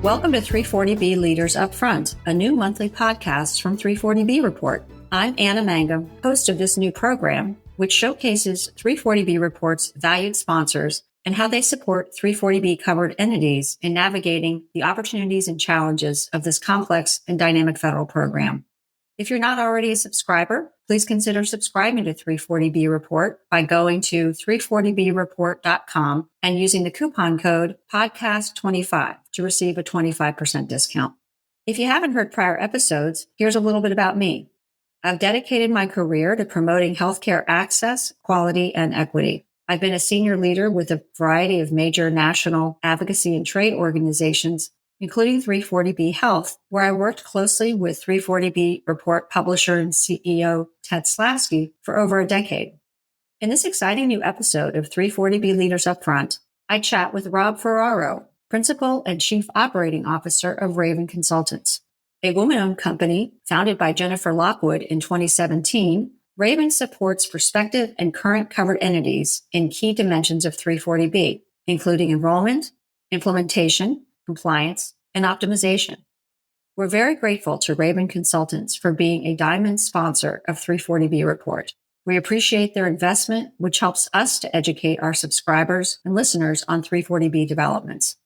Welcome to 340B Leaders Upfront, a new monthly podcast from 340B Report. I'm Anna Mangum, host of this new program, which showcases 340B Report's valued sponsors and how they support 340B covered entities in navigating the opportunities and challenges of this complex and dynamic federal program. If you're not already a subscriber, please consider subscribing to 340B Report by going to 340breport.com and using the coupon code podcast25 to receive a 25% discount. If you haven't heard prior episodes, here's a little bit about me. I've dedicated my career to promoting healthcare access, quality, and equity. I've been a senior leader with a variety of major national advocacy and trade organizations, including 340B Health, where I worked closely with 340B Report publisher and CEO Ted Slasky for over a decade. In this exciting new episode of 340B Leaders Upfront, I chat with Rob Ferraro, Principal and Chief Operating Officer of Ravin Consultants. A woman-owned company founded by Jennifer Lockwood in 2017, Ravin supports prospective and current covered entities in key dimensions of 340B, including enrollment, implementation, compliance, and optimization. We're very grateful to Ravin Consultants for being a diamond sponsor of 340B Report. We appreciate their investment, which helps us to educate our subscribers and listeners on 340B developments.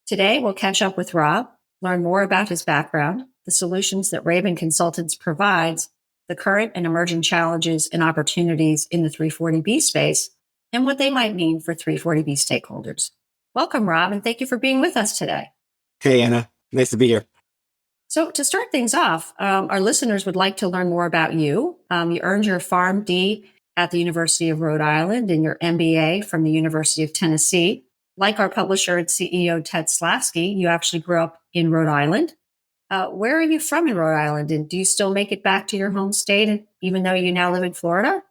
Today, we'll catch up with Rob, learn more about his background, the solutions that Ravin Consultants provides, the current and emerging challenges and opportunities in the 340B space, and what they might mean for 340B stakeholders. Welcome, Rob, and thank you for being with us today. Hey, Anna. Nice to be here. So to start things off, our listeners would like to learn more about you. You earned your PharmD at the University of Rhode Island and your MBA from the University of Tennessee. Like our publisher and CEO, Ted Slasky, you actually grew up in Rhode Island. Where are you from in Rhode Island? And do you still make it back to your home state, even though you now live in Florida?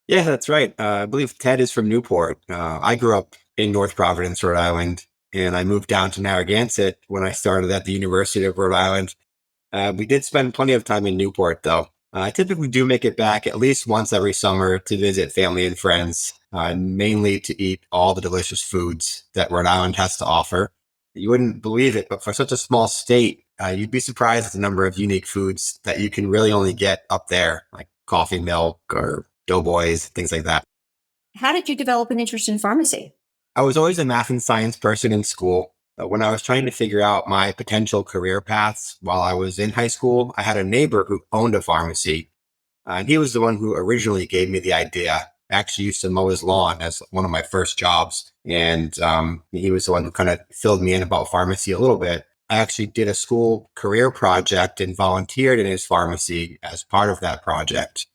Yeah, that's right. I believe Ted is from Newport. I grew up in North Providence, Rhode Island, and I moved down to Narragansett when I started at the University of Rhode Island. We did spend plenty of time in Newport, though. I typically do make it back at least once every summer to visit family and friends, mainly to eat all the delicious foods that Rhode Island has to offer. You wouldn't believe it, but for such a small state, you'd be surprised at the number of unique foods that you can really only get up there, like coffee milk or doughboys, things like that. How did you develop an interest in pharmacy? I was always a math and science person in school. When I was trying to figure out my potential career paths while I was in high school, I had a neighbor who owned a pharmacy, and he was the one who originally gave me the idea. I actually used to mow his lawn as one of my first jobs, and he was the one who kind of filled me in about pharmacy a little bit. I actually did a school career project and volunteered in his pharmacy as part of that project.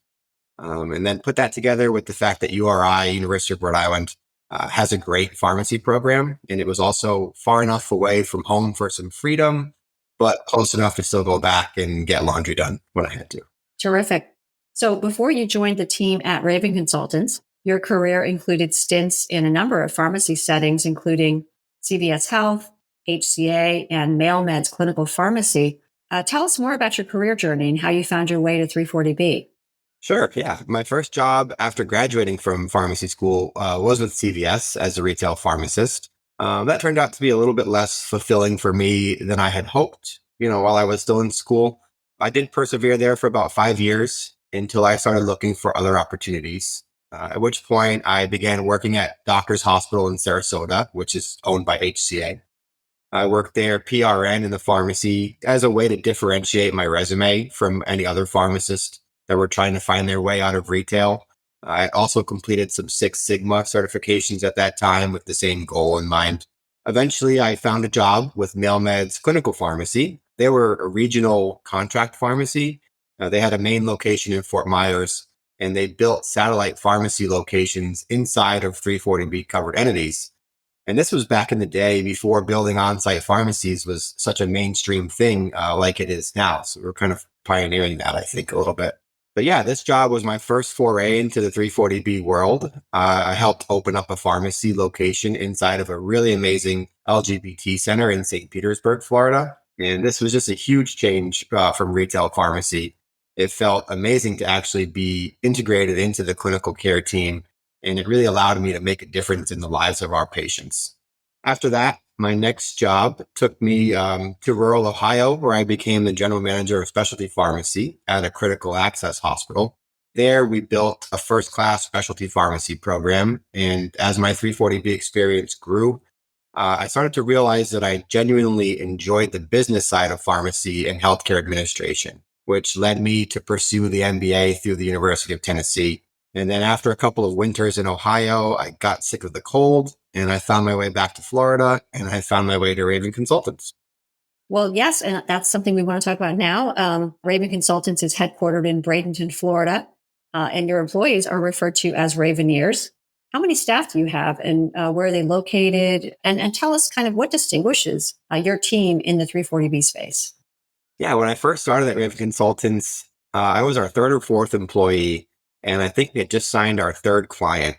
And then put that together with the fact that URI, University of Rhode Island, has a great pharmacy program. And it was also far enough away from home for some freedom, but close enough to still go back and get laundry done when I had to. Terrific. So before you joined the team at Ravin Consultants, your career included stints in a number of pharmacy settings, including CVS Health, HCA, and MailMeds Clinical Pharmacy. Tell us more about your career journey and how you found your way to 340B. Sure. Yeah. My first job after graduating from pharmacy school was with CVS as a retail pharmacist. That turned out to be a little bit less fulfilling for me than I had hoped, while I was still in school. I did persevere there for about 5 years until I started looking for other opportunities, at which point I began working at Doctors Hospital in Sarasota, which is owned by HCA. I worked there PRN in the pharmacy as a way to differentiate my resume from any other pharmacist that were trying to find their way out of retail. I also completed some Six Sigma certifications at that time with the same goal in mind. Eventually, I found a job with MailMeds Clinical Pharmacy. They were a regional contract pharmacy. They had a main location in Fort Myers, and they built satellite pharmacy locations inside of 340B covered entities. And this was back in the day before building on-site pharmacies was such a mainstream thing like it is now. So we're kind of pioneering that, I think, a little bit. But yeah, this job was my first foray into the 340B world. I helped open up a pharmacy location inside of a really amazing LGBT center in St. Petersburg, Florida. And this was just a huge change from retail pharmacy. It felt amazing to actually be integrated into the clinical care team, and it really allowed me to make a difference in the lives of our patients. After that, my next job took me to rural Ohio, where I became the general manager of specialty pharmacy at a critical access hospital. There, we built a first-class specialty pharmacy program. And as my 340B experience grew, I started to realize that I genuinely enjoyed the business side of pharmacy and healthcare administration, which led me to pursue the MBA through the University of Tennessee. And then after a couple of winters in Ohio, I got sick of the cold and I found my way back to Florida and I found my way to Ravin Consultants. Well, yes, and that's something we want to talk about now. Ravin Consultants is headquartered in Bradenton, Florida, and your employees are referred to as Ravineers. How many staff do you have, and where are they located? And tell us kind of what distinguishes your team in the 340B space. Yeah, when I first started at Ravin Consultants, I was our third or fourth employee, and I think we had just signed our third client.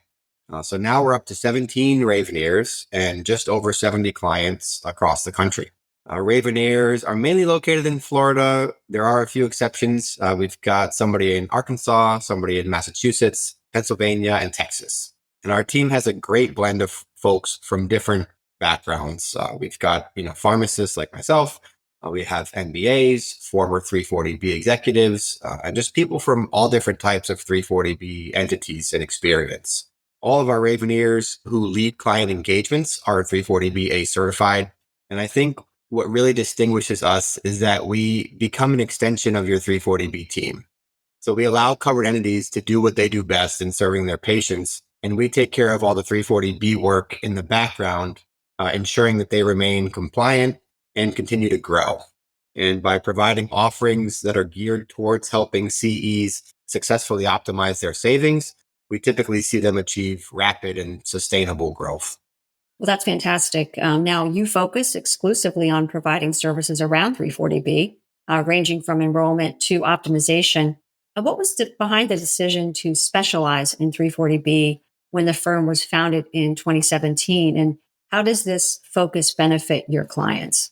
So now we're up to 17 Ravineers and just over 70 clients across the country. Ravineers are mainly located in Florida. There are a few exceptions. We've got somebody in Arkansas, somebody in Massachusetts, Pennsylvania, and Texas. And our team has a great blend of folks from different backgrounds. We've got, pharmacists like myself. We have MBAs, former 340B executives, and just people from all different types of 340B entities and experience. All of our Ravineers who lead client engagements are 340BA certified. And I think what really distinguishes us is that we become an extension of your 340B team. So we allow covered entities to do what they do best in serving their patients. And we take care of all the 340B work in the background, ensuring that they remain compliant and continue to grow. And by providing offerings that are geared towards helping CEs successfully optimize their savings, we typically see them achieve rapid and sustainable growth. Well, that's fantastic. Now, you focus exclusively on providing services around 340B, ranging from enrollment to optimization. What was behind the decision to specialize in 340B when the firm was founded in 2017? And how does this focus benefit your clients?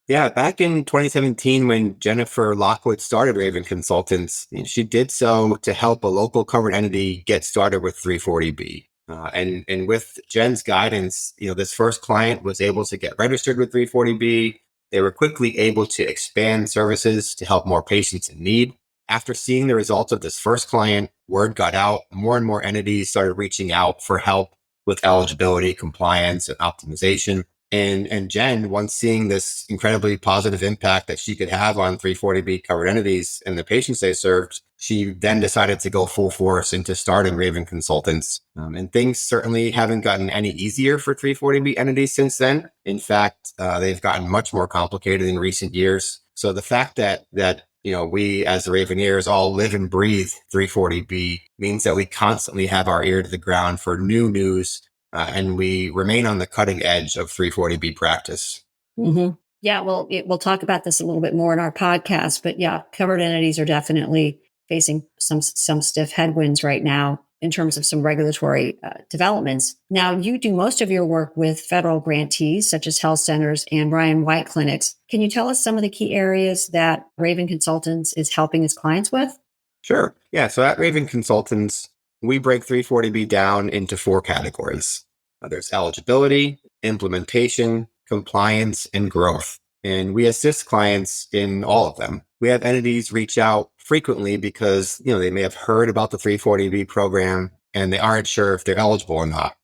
Yeah, back in 2017, when Jennifer Lockwood started Ravin Consultants, she did so to help a local covered entity get started with 340B. And with Jen's guidance, this first client was able to get registered with 340B. They were quickly able to expand services to help more patients in need. After seeing the results of this first client, word got out. More and more entities started reaching out for help with eligibility, compliance, and optimization. And Jen, once seeing this incredibly positive impact that she could have on 340B covered entities and the patients they served, she then decided to go full force into starting Ravin Consultants. And things certainly haven't gotten any easier for 340B entities since then. In fact, they've gotten much more complicated in recent years. So the fact that we as the Ravineers all live and breathe 340B means that we constantly have our ear to the ground for new news. And we remain on the cutting edge of 340B practice. Mm-hmm. Yeah, well, we'll talk about this a little bit more in our podcast, but yeah, covered entities are definitely facing some stiff headwinds right now in terms of some regulatory developments. Now, you do most of your work with federal grantees, such as health centers and Ryan White clinics. Can you tell us some of the key areas that Ravin Consultants is helping its clients with? Sure. Yeah. So at Ravin Consultants, we break 340B down into 4 categories. There's eligibility, implementation, compliance, and growth. And we assist clients in all of them. We have entities reach out frequently because, they may have heard about the 340B program and they aren't sure if they're eligible or not.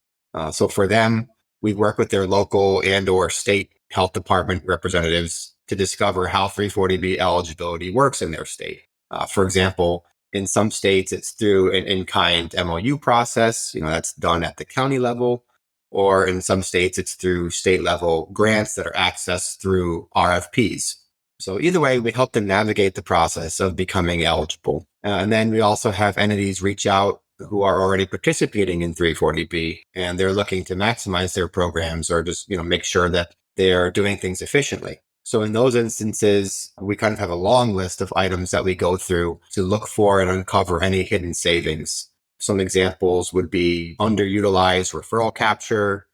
So for them, we work with their local and or state health department representatives to discover how 340B eligibility works in their state. For example, in some states, it's through an in-kind MOU process. That's done at the county level. Or in some states, it's through state level grants that are accessed through RFPs. So either way, we help them navigate the process of becoming eligible. And then we also have entities reach out who are already participating in 340B and they're looking to maximize their programs or just, make sure that they're doing things efficiently. So in those instances, we kind of have a long list of items that we go through to look for and uncover any hidden savings. Some examples would be underutilized referral capture,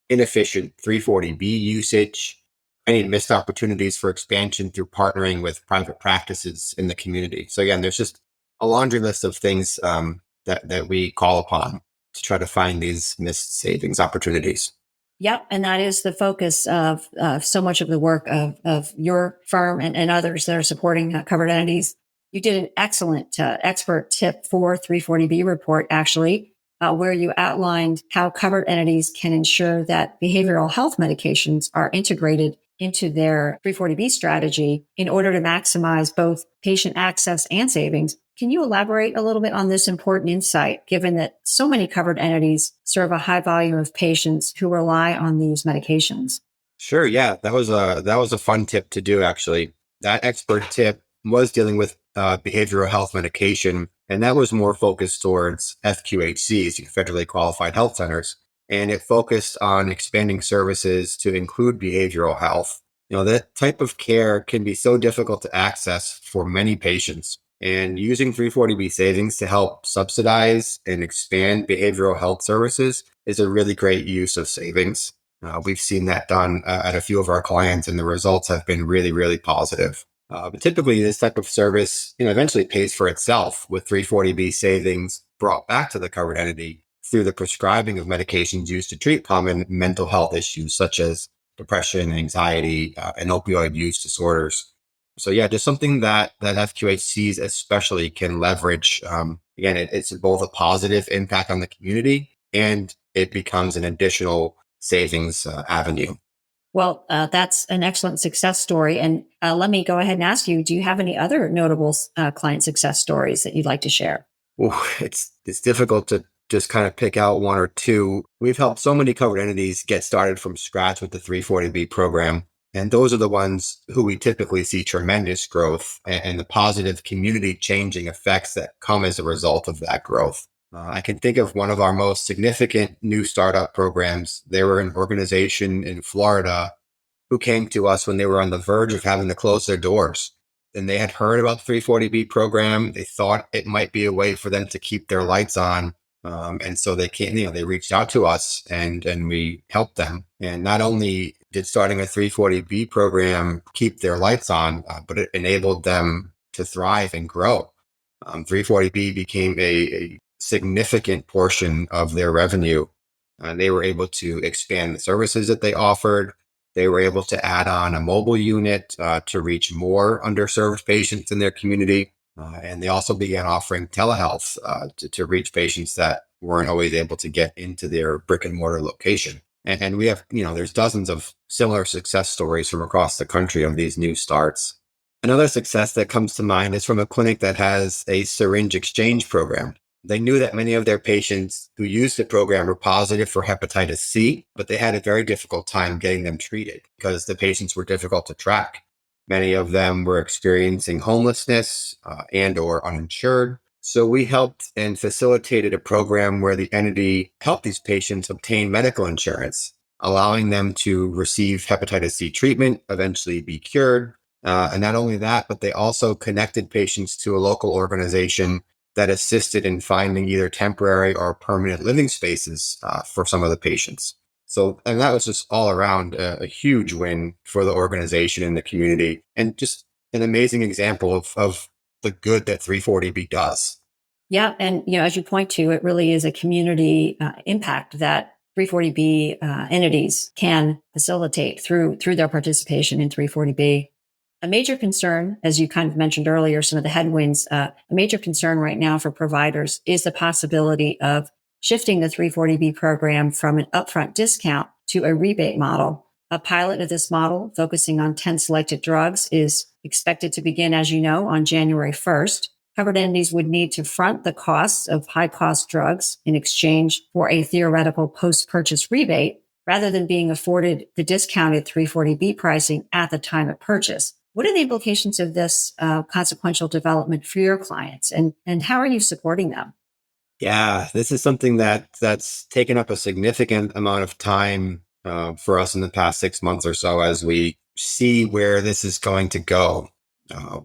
inefficient 340B usage, any missed opportunities for expansion through partnering with private practices in the community. So again, there's just a laundry list of things that we call upon to try to find these missed savings opportunities. Yep. And that is the focus of so much of the work of your firm and others that are supporting covered entities. You did an excellent expert tip for 340B report, actually, where you outlined how covered entities can ensure that behavioral health medications are integrated into their 340B strategy in order to maximize both patient access and savings. Can you elaborate a little bit on this important insight, given that so many covered entities serve a high volume of patients who rely on these medications? Sure. Yeah. That was a fun tip to do, actually. That expert tip was dealing with behavioral health medication, and that was more focused towards FQHCs, federally qualified health centers. And it focused on expanding services to include behavioral health. That type of care can be so difficult to access for many patients. And using 340B savings to help subsidize and expand behavioral health services is a really great use of savings. We've seen that done at a few of our clients, and the results have been really, really positive. But typically, this type of service, eventually pays for itself with 340B savings brought back to the covered entity through the prescribing of medications used to treat common mental health issues such as depression, anxiety, and opioid use disorders. So yeah, just something that FQHCs especially can leverage. Again, it's both a positive impact on the community and it becomes an additional savings avenue. Well, that's an excellent success story. And let me go ahead and ask you, do you have any other notable client success stories that you'd like to share? Ooh, it's difficult to just kind of pick out one or two. We've helped so many covered entities get started from scratch with the 340B program. And those are the ones who we typically see tremendous growth and the positive community changing effects that come as a result of that growth. I can think of one of our most significant new startup programs. They were an organization in Florida who came to us when they were on the verge of having to close their doors. And they had heard about the 340B program. They thought it might be a way for them to keep their lights on. And so they came, they reached out to us and we helped them. And not only did starting a 340B program keep their lights on, but it enabled them to thrive and grow. 340B became a significant portion of their revenue. They were able to expand the services that they offered. They were able to add on a mobile unit to reach more underserved patients in their community. And they also began offering telehealth to reach patients that weren't always able to get into their brick and mortar location. And we have, there's dozens of similar success stories from across the country of these new starts. Another success that comes to mind is from a clinic that has a syringe exchange program. They knew that many of their patients who used the program were positive for hepatitis C, but they had a very difficult time getting them treated because the patients were difficult to track. Many of them were experiencing homelessness and or uninsured. So we helped and facilitated a program where the entity helped these patients obtain medical insurance, allowing them to receive hepatitis C treatment, eventually be cured. And not only that, but they also connected patients to a local organization that assisted in finding either temporary or permanent living spaces for some of the patients. So, and that was just all around a huge win for the organization and the community, and just an amazing example of the good that 340B does. Yeah. And, as you point to, it really is a community impact that 340B entities can facilitate through their participation in 340B. A major concern, as you kind of mentioned earlier, some of the headwinds, a major concern right now for providers is the possibility of shifting the 340B program from an upfront discount to a rebate model. A pilot of this model, focusing on 10 selected drugs, is expected to begin, as you know, on January 1st. Covered entities would need to front the costs of high-cost drugs in exchange for a theoretical post-purchase rebate, rather than being afforded the discounted 340B pricing at the time of purchase. What are the implications of this consequential development for your clients, and how are you supporting them? Yeah, this is something that's taken up a significant amount of time for us in the past 6 months or so as we see where this is going to go.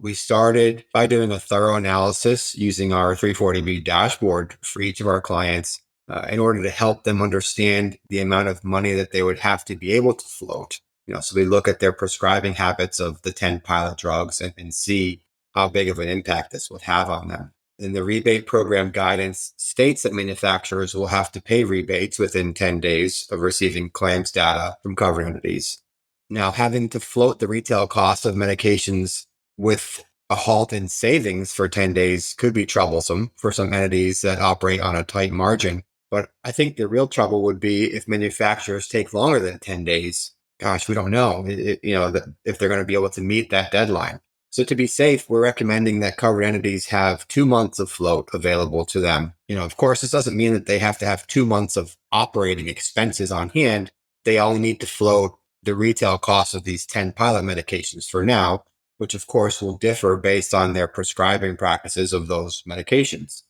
We started by doing a thorough analysis using our 340B dashboard for each of our clients in order to help them understand the amount of money that they would have to be able to float. So we look at their prescribing habits of the 10 pilot drugs and see how big of an impact this would have on them. And the rebate program guidance states that manufacturers will have to pay rebates within 10 days of receiving claims data from covered entities. Now, having to float the retail cost of medications with a halt in savings for 10 days could be troublesome for some entities that operate on a tight margin. But I think the real trouble would be if manufacturers take longer than 10 days. Gosh, we don't know, if they're going to be able to meet that deadline. So to be safe, we're recommending that covered entities have 2 months of float available to them. Of course, this doesn't mean that they have to have 2 months of operating expenses on hand. They only need to float the retail cost of these 10 pilot medications for now, which of course will differ based on their prescribing practices of those medications.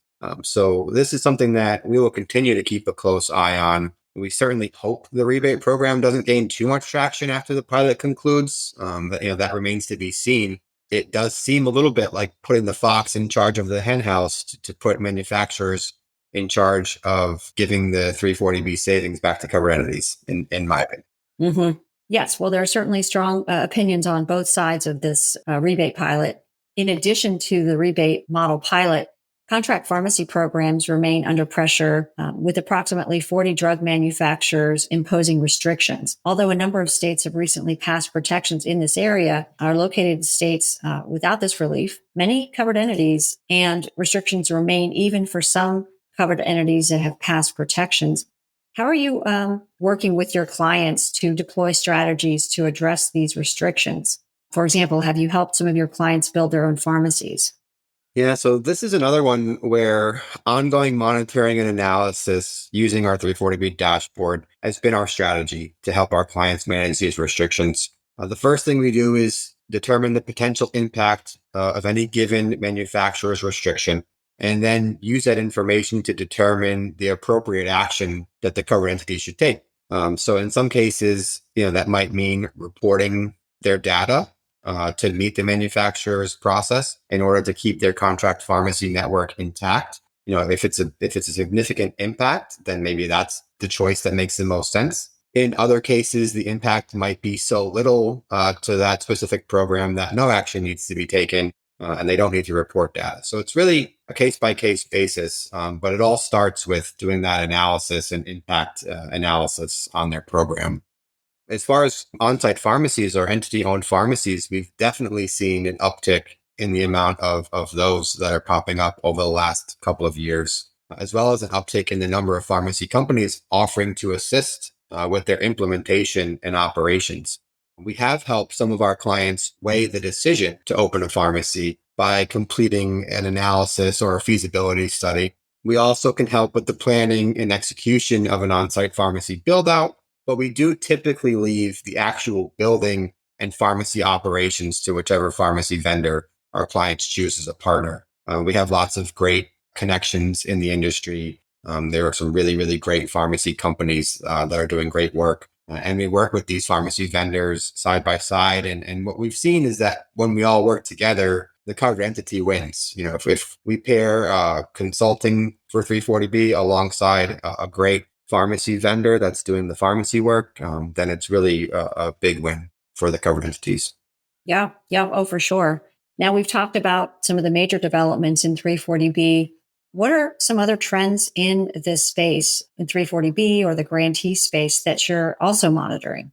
So this is something that we will continue to keep a close eye on. We certainly hope the rebate program doesn't gain too much traction after the pilot concludes. That remains to be seen. It does seem a little bit like putting the fox in charge of the hen house to put manufacturers in charge of giving the 340B savings back to covered entities, in my opinion. Mm-hmm. Yes, well, there are certainly strong opinions on both sides of this rebate pilot. In addition to the rebate model pilot, contract pharmacy programs remain under pressure with approximately 40 drug manufacturers imposing restrictions. Although a number of states have recently passed protections in this area, are located in states without this relief. Many covered entities and restrictions remain even for some covered entities that have passed protections. How are you working with your clients to deploy strategies to address these restrictions? For example, have you helped some of your clients build their own pharmacies? Yeah, so this is another one where ongoing monitoring and analysis using our 340B dashboard has been our strategy to help our clients manage these restrictions. The first thing we do is determine the potential impact of any given manufacturer's restriction, and then use that information to determine the appropriate action that the covered entity should take. So in some cases, that might mean reporting their data to meet the manufacturer's process in order to keep their contract pharmacy network intact. If it's a significant impact, then maybe that's the choice that makes the most sense. In other cases, the impact might be so little to that specific program that no action needs to be taken, and they don't need to report data. So it's really a case-by-case basis, but it all starts with doing that analysis and impact analysis on their program. As far as on-site pharmacies or entity-owned pharmacies, we've definitely seen an uptick in the amount of those that are popping up over the last couple of years, as well as an uptick in the number of pharmacy companies offering to assist with their implementation and operations. We have helped some of our clients weigh the decision to open a pharmacy by completing an analysis or a feasibility study. We also can help with the planning and execution of an on-site pharmacy build-out, but we do typically leave the actual building and pharmacy operations to whichever pharmacy vendor our clients choose as a partner. We have lots of great connections in the industry. There are some really, really great pharmacy companies that are doing great work. And we work with these pharmacy vendors side by side. And what we've seen is that when we all work together, the covered entity wins. If we pair consulting for 340B alongside a great pharmacy vendor that's doing the pharmacy work, then it's really a big win for the covered entities. Yeah. Oh, for sure. Now we've talked about some of the major developments in 340B. What are some other trends in this space, in 340B or the grantee space, that you're also monitoring?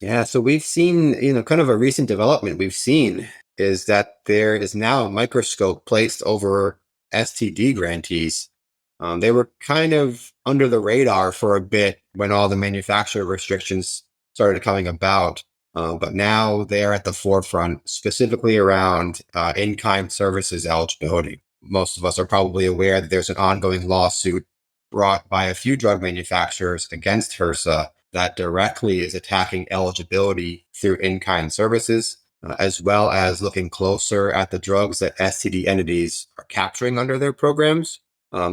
Yeah, so we've seen, kind of a recent development we've seen is that there is now a microscope placed over STD grantees. They were kind of under the radar for a bit when all the manufacturer restrictions started coming about. But now they are at the forefront, specifically around in-kind services eligibility. Most of us are probably aware that there's an ongoing lawsuit brought by a few drug manufacturers against HRSA that directly is attacking eligibility through in-kind services, as well as looking closer at the drugs that STD entities are capturing under their programs.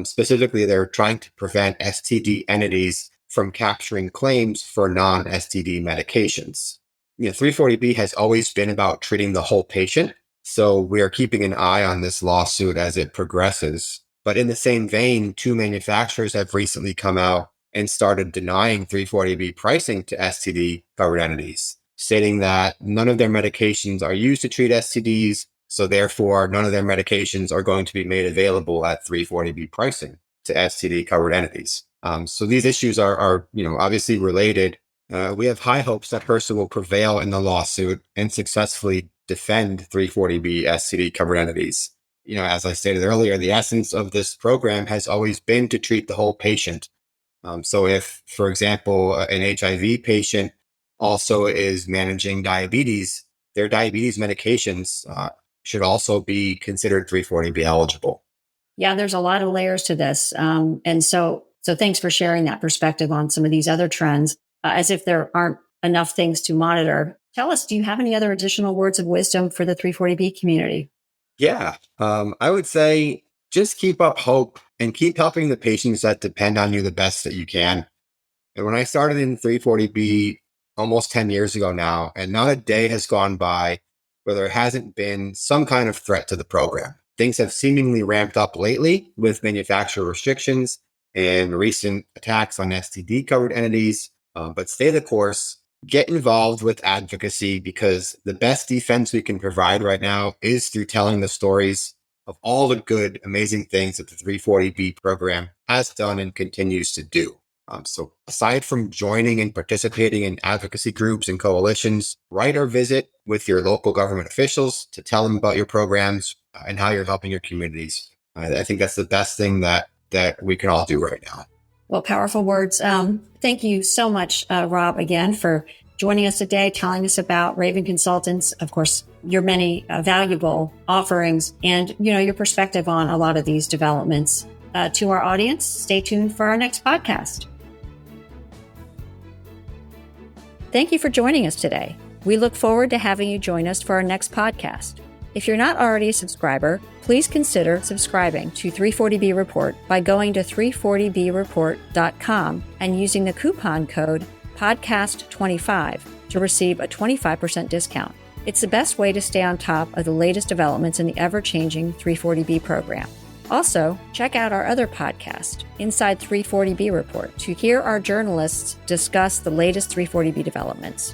Specifically, they're trying to prevent STD entities from capturing claims for non-STD medications. 340B has always been about treating the whole patient, so we are keeping an eye on this lawsuit as it progresses. But in the same vein, two manufacturers have recently come out and started denying 340B pricing to STD covered entities, stating that none of their medications are used to treat STDs, So therefore, none of their medications are going to be made available at 340B pricing to STD covered entities. So these issues are obviously related. We have high hopes that HRSA will prevail in the lawsuit and successfully defend 340B STD covered entities. As I stated earlier, the essence of this program has always been to treat the whole patient. So if, for example, an HIV patient also is managing diabetes, their diabetes medications should also be considered 340B eligible. Yeah, there's a lot of layers to this. And so thanks for sharing that perspective on some of these other trends, as if there aren't enough things to monitor. Tell us, do you have any other additional words of wisdom for the 340B community? Yeah, I would say just keep up hope and keep helping the patients that depend on you the best that you can. And when I started in 340B almost 10 years ago now, and not a day has gone by where there hasn't been some kind of threat to the program. Things have seemingly ramped up lately with manufacturer restrictions and recent attacks on STD covered entities. But stay the course, get involved with advocacy, because the best defense we can provide right now is through telling the stories of all the good, amazing things that the 340B program has done and continues to do. So aside from joining and participating in advocacy groups and coalitions, write or visit with your local government officials to tell them about your programs and how you're helping your communities. I think that's the best thing that we can all do right now. Well, powerful words. Thank you so much, Rob, again, for joining us today, telling us about Ravin Consultants, of course, your many valuable offerings and, your perspective on a lot of these developments. To our audience, stay tuned for our next podcast. Thank you for joining us today. We look forward to having you join us for our next podcast. If you're not already a subscriber, please consider subscribing to 340B Report by going to 340breport.com and using the coupon code podcast25 to receive a 25% discount. It's the best way to stay on top of the latest developments in the ever-changing 340B program. Also, check out our other podcast, Inside 340B Report, to hear our journalists discuss the latest 340B developments.